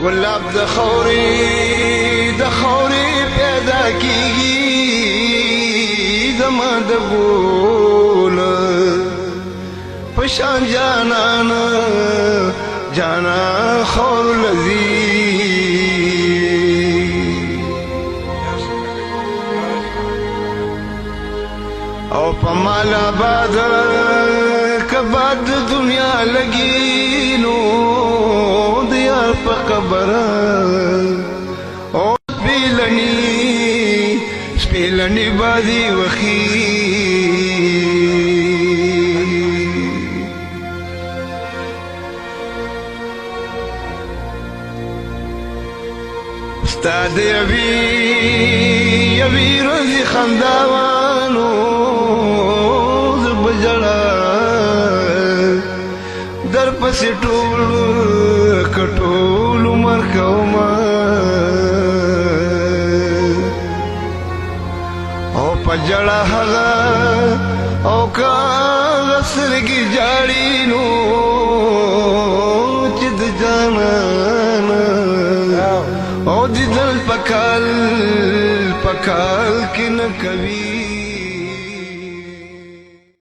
ګلاب د خوري پیدا کیږي زما د ګل پشان جانا خور لذي او پمال آباد کباد دنیا لگی نو دیار پا قبر او سپیلنی بازی وخی استاد یوی روزی خنداوانو در پسی ټول عمر کوما او پجړه هغه او کا سرګي جاړي نو چې د جانان او د دل پکال کې نه کوي